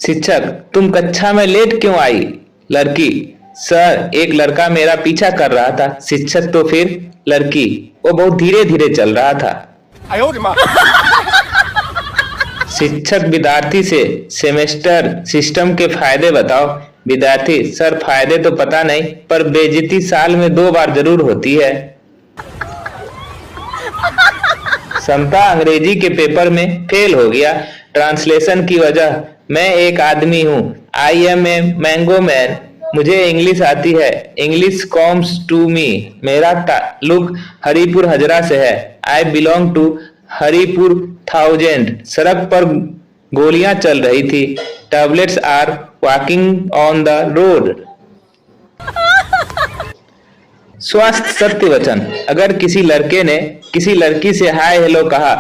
शिक्षक, तुम कक्षा में लेट क्यों आई? लड़की, सर एक लड़का मेरा पीछा कर रहा था। शिक्षक, तो फिर? लड़की, वो बहुत धीरे धीरे चल रहा था। शिक्षक विद्यार्थी से सेमेस्टर सिस्टम के फायदे बताओ। विद्यार्थी, सर फायदे तो पता नहीं, पर बेइज्जती साल में 2 बार जरूर होती है। समता अंग्रेजी के पेपर में फेल हो गया। ट्रांसलेशन की वजह, मैं एक आदमी हूँ। I am a mango man. मुझे इंग्लिश आती है। English comes to me. मेरा ताल्लुक हरिपुर हजरा से है। I belong to Haripur 1000। सड़क पर गोलियां चल रही थी। Tablets are walking on the road. स्वास्थ्य सत्य वचन, अगर किसी लड़के ने किसी लड़की से हाय हेलो कहा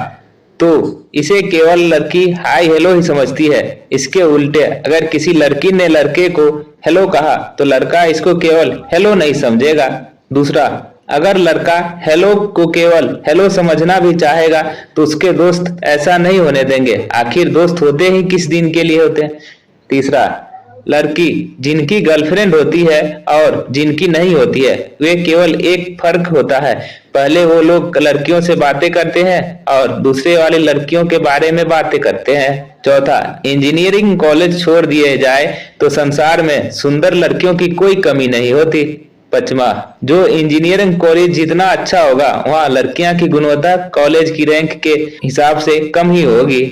तो इसे केवल लड़की हाय हेलो ही समझती है। इसके उल्टे, अगर किसी लड़की ने लड़के को हेलो कहा तो लड़का इसको केवल हेलो नहीं समझेगा। दूसरा, अगर लड़का हेलो को केवल हेलो समझना भी चाहेगा तो उसके दोस्त ऐसा नहीं होने देंगे। आखिर दोस्त होते ही किस दिन के लिए होते हैं। तीसरा, लड़की जिनकी गर्लफ्रेंड होती है और जिनकी नहीं होती है, वे केवल एक फर्क होता है, पहले वो लोग लड़कियों से बातें करते हैं और दूसरे वाले लड़कियों के बारे में बातें करते हैं। चौथा, इंजीनियरिंग कॉलेज छोड़ दिए जाए तो संसार में सुंदर लड़कियों की कोई कमी नहीं होती। पांचवा, जो इंजीनियरिंग कॉलेज जितना अच्छा होगा वहाँ लड़कियां की गुणवत्ता कॉलेज की रैंक के हिसाब से कम ही होगी।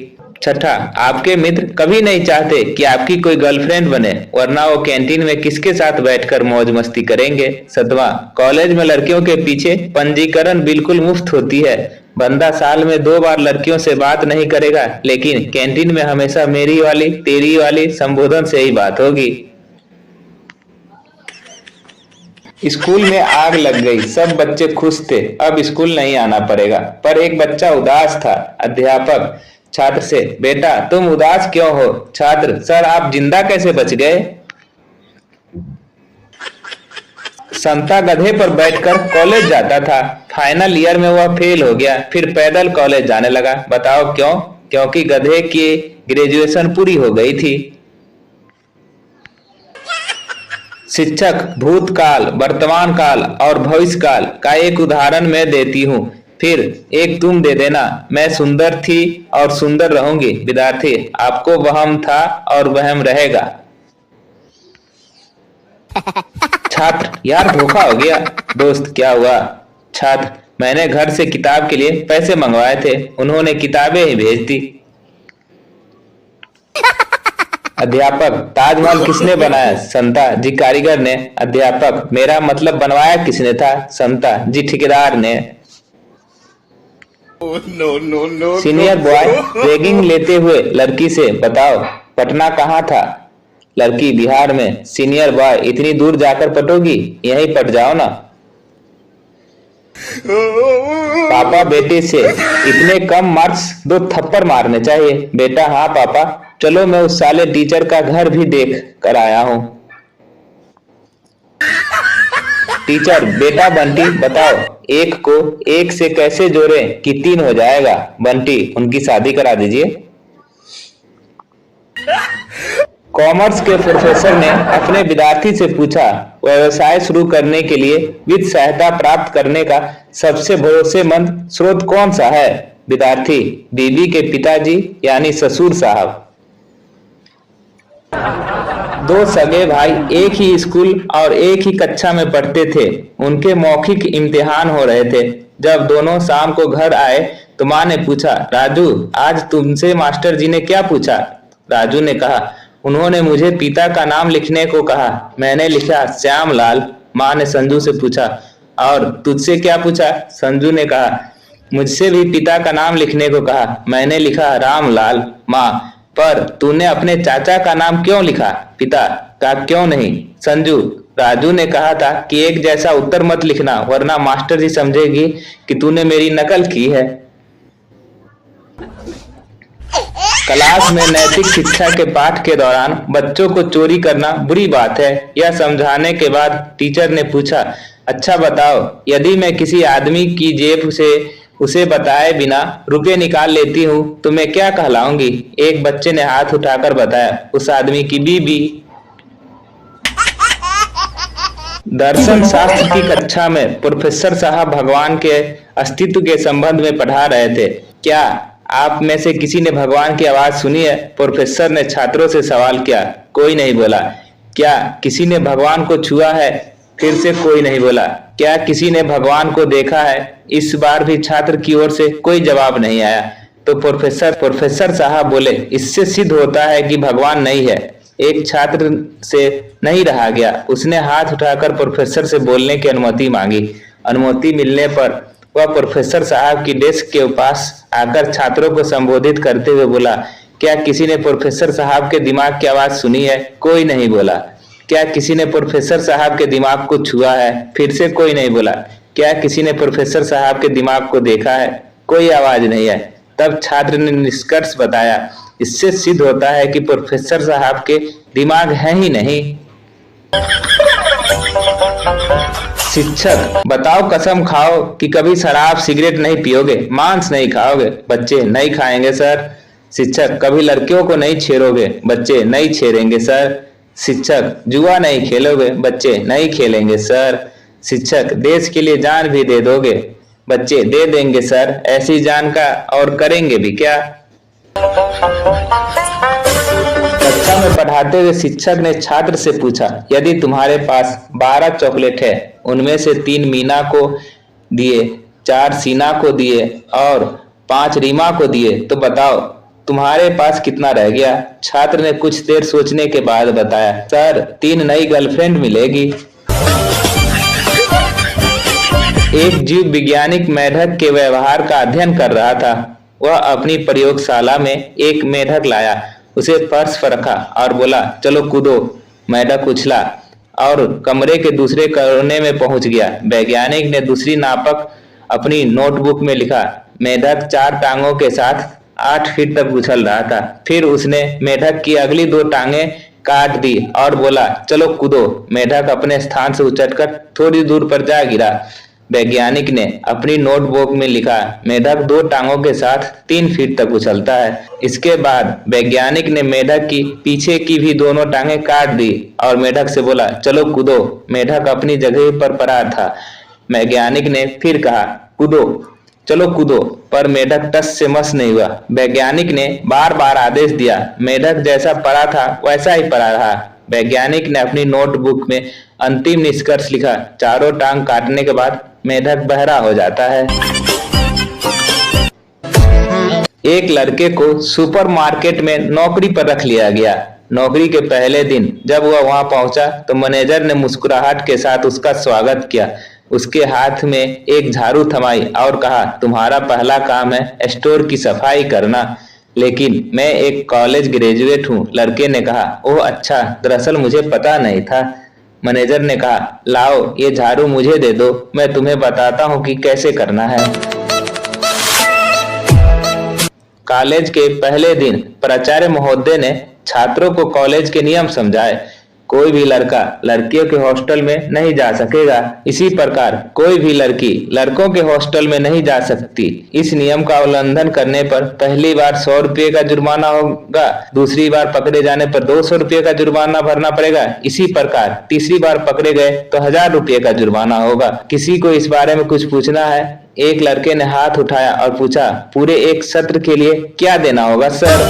छठा, आपके मित्र कभी नहीं चाहते कि आपकी कोई गर्लफ्रेंड बने, वरना वो कैंटीन में किसके साथ बैठकर मौज मस्ती करेंगे। सातवां, कॉलेज में लड़कियों के पीछे पंजीकरण बिल्कुल मुफ्त होती है। बंदा साल में 2 बार लड़कियों से बात नहीं करेगा, लेकिन कैंटीन में हमेशा मेरी वाली तेरी वाली संबोधन से ही बात होगी। स्कूल में आग लग गई, सब बच्चे खुश थे, अब स्कूल नहीं आना पड़ेगा। पर एक बच्चा उदास था। अध्यापक छात्र से, बेटा तुम उदास क्यों हो? छात्र, सर आप जिंदा कैसे बच गए? संता गधे पर बैठकर कॉलेज जाता था। फाइनल ईयर में वह फेल हो गया, फिर पैदल कॉलेज जाने लगा। बताओ क्यों? क्योंकि गधे की ग्रेजुएशन पूरी हो गई थी। शिक्षक, भूतकाल, वर्तमान काल और भविष्य काल का एक उदाहरण मैं देती हूँ, फिर एक तुम दे देना। मैं सुंदर थी और सुंदर रहूंगी। विद्यार्थी, आपको वहम था और वहम रहेगा। छात्र, यार धोखा हो गया। दोस्त, क्या हुआ? छात्र, मैंने घर से किताब के लिए पैसे मंगवाए थे, उन्होंने किताबें ही भेज दी। अध्यापक, ताजमहल किसने बनाया? संता जी, कारीगर ने। अध्यापक, मेरा मतलब बनवाया किसने था? संता जी, ठेकेदार ने। सीनियर बॉय रैगिंग लेते हुए लड़की से, बताओ पटना कहाँ था? लड़की, बिहार में। सीनियर बॉय, इतनी दूर जाकर पटोगी, यहीं पट जाओ ना। पापा बेटे से, इतने कम मार्क्स 2 थप्पड़ मारने चाहिए। बेटा, हाँ पापा, चलो मैं उस साले टीचर का घर भी देख कर आया हूँ। टीचर, बेटा बंटी बताओ 1 को 1 से कैसे जोड़ें कि 3 हो जाएगा? बंटी, उनकी शादी करा दीजिए। कॉमर्स के प्रोफेसर ने अपने विद्यार्थी से पूछा, व्यवसाय शुरू करने के लिए वित्त सहायता प्राप्त करने का सबसे भरोसेमंद स्रोत कौन सा है? विद्यार्थी, बीवी के पिताजी यानी ससुर साहब। 2 सगे भाई एक ही स्कूल और एक ही कक्षा में पढ़ते थे। उनके मौखिक इम्तिहान हो रहे थे। जब दोनों शाम को घर आए तो माँ ने पूछा, राजू आज तुमसे मास्टर जी ने क्या पूछा? राजू ने कहा, उन्होंने मुझे पिता का नाम लिखने को कहा, मैंने लिखा श्यामलाल। माँ ने संजू से पूछा, और तुझसे क्या पूछा? संजू ने कहा, मुझसे भी पिता का नाम लिखने को कहा, मैंने लिखा रामलाल। माँ, पर तूने अपने चाचा का नाम क्यों लिखा, पिता का क्यों नहीं? संजू, राजू ने कहा था कि एक जैसा उत्तर मत लिखना, वरना मास्टर जी समझेगी कि तूने मेरी नकल की है। क्लास में नैतिक शिक्षा के पाठ के दौरान बच्चों को चोरी करना बुरी बात है, यह समझाने के बाद टीचर ने पूछा, अच्छा बताओ, यदि मैं किसी आदमी की जेब से उसे बताए बिना रुपए निकाल लेती हूँ तो मैं क्या कहलाऊंगी? एक बच्चे ने हाथ उठाकर बताया, उस आदमी की बीबी। दर्शन शास्त्र की कक्षा में प्रोफेसर साहब भगवान के अस्तित्व के संबंध में पढ़ा रहे थे। क्या आप में से किसी ने भगवान की आवाज सुनी है? प्रोफेसर ने छात्रों से सवाल किया। कोई नहीं बोला। क्या किसी ने भगवान को छुआ है? फिर से कोई नहीं बोला। क्या किसी ने भगवान को देखा है? इस बार भी छात्र की ओर से कोई जवाब नहीं आया। तो प्रोफेसर साहब बोले, इससे सिद्ध होता है कि भगवान नहीं है। एक छात्र से नहीं रहा गया, उसने हाथ उठाकर प्रोफेसर से बोलने की अनुमति मांगी। अनुमति मिलने पर वह प्रोफेसर साहब की डेस्क के पास आकर छात्रों को संबोधित करते हुए बोला, क्या किसी ने प्रोफेसर साहब के दिमाग की आवाज सुनी है? कोई नहीं बोला। क्या किसी ने प्रोफेसर साहब के दिमाग को छुआ है? फिर से कोई नहीं बोला। क्या किसी ने प्रोफेसर साहब के दिमाग को देखा है? कोई आवाज नहीं है। तब छात्र ने निष्कर्ष बताया, इससे सिद्ध होता है कि प्रोफेसर साहब के दिमाग है ही नहीं। शिक्षक, बताओ कसम खाओ कि कभी शराब सिगरेट नहीं पियोगे, मांस नहीं खाओगे। बच्चे, नहीं खाएंगे सर। शिक्षक, कभी लड़कियों को नहीं छेड़ोगे। बच्चे, नहीं छेड़ेंगे सर। शिक्षक, जुआ नहीं खेलोगे। बच्चे, नहीं खेलेंगे सर। शिक्षक, देश के लिए जान भी दे दोगे। बच्चे, दे देंगे सर। ऐसी जान का और करेंगे भी क्या? कक्षा में पढ़ाते हुए शिक्षक ने छात्र से पूछा, यदि तुम्हारे पास 12 चॉकलेट है, उनमें से 3 मीना को दिए, 4 सीना को दिए और 5 रीमा को दिए, तो बताओ तुम्हारे पास कितना रह गया? छात्र ने कुछ देर सोचने के बाद बताया, सर 3 नई गर्लफ्रेंड मिलेगी। एक जीव वैज्ञानिक मेढक के व्यवहार का अध्ययन कर रहा था। वह अपनी प्रयोगशाला में एक मेढक लाया, उसे फर्श पर रखा और बोला, चलो कूदो। मेढक उछला और कमरे के दूसरे कोने में पहुंच गया। वैज्ञानिक ने दूसरी नापक अपनी नोटबुक में लिखा। मेढक 4 टांगों के साथ 8 फीट तक उछल रहा था। फिर उसने मेढक की अगली 2 टांगें काट दी और बोला, चलो कूदो। मेढक अपने स्थान से उछलकर थोड़ी दूर पर जा गिरा। वैज्ञानिक ने अपनी नोटबुक में लिखा, मेढक 2 टांगों के साथ 3 फीट तक उछलता है। इसके बाद वैज्ञानिक ने मेढक की पीछे की भी दोनों टांगें काट दी और मेढक से बोला, चलो कूदो। मेढक अपनी जगह पर पड़ा था। वैज्ञानिक ने फिर कहा, कूदो, चलो कूदो, पर मेढक टस से मस नहीं हुआ। वैज्ञानिक ने बार बार आदेश दिया। मेढक जैसा पड़ा था वैसा ही पड़ा रहा। वैज्ञानिक ने अपनी नोटबुक में अंतिम निष्कर्ष लिखा, चारों टांग काटने के बाद मेढक बहरा हो जाता है। एक लड़के को सुपरमार्केट में नौकरी पर रख लिया गया। नौकरी के पहले दिन जब वह वहां पहुंचा तो मैनेजर ने मुस्कुराहट के साथ उसका स्वागत किया। उसके हाथ में एक झाड़ू थमाई और कहा, तुम्हारा पहला काम है स्टोर की सफाई करना। लेकिन मैं एक कॉलेज ग्रेजुएट हूँ। लड़के ने कहा, ओह अच्छा, दरअसल मुझे पता नहीं था। मैनेजर ने कहा, लाओ ये झाड़ू मुझे दे दो, मैं तुम्हें बताता हूँ कि कैसे करना है। कॉलेज के पहले दिन प्राचार्य महोदय ने छात्रों को कॉलेज के नियम समझाए। कोई भी लड़का लड़कियों के हॉस्टल में नहीं जा सकेगा। इसी प्रकार कोई भी लड़की लड़कों के हॉस्टल में नहीं जा सकती। इस नियम का उल्लंघन करने पर पहली बार 100 रुपये का जुर्माना होगा, दूसरी बार पकड़े जाने पर 200 रुपये का जुर्माना भरना पड़ेगा। इसी प्रकार तीसरी बार पकड़े गए तो 1000 रुपये का जुर्माना होगा। किसी को इस बारे में कुछ पूछना है? एक लड़के ने हाथ उठाया और पूछा, पूरे एक सत्र के लिए क्या देना होगा सर?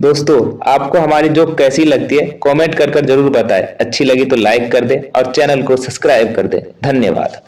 दोस्तों, आपको हमारी जोक कैसी लगती है कमेंट कर जरूर बताएं। अच्छी लगी तो लाइक कर दें और चैनल को सब्सक्राइब कर दें। धन्यवाद।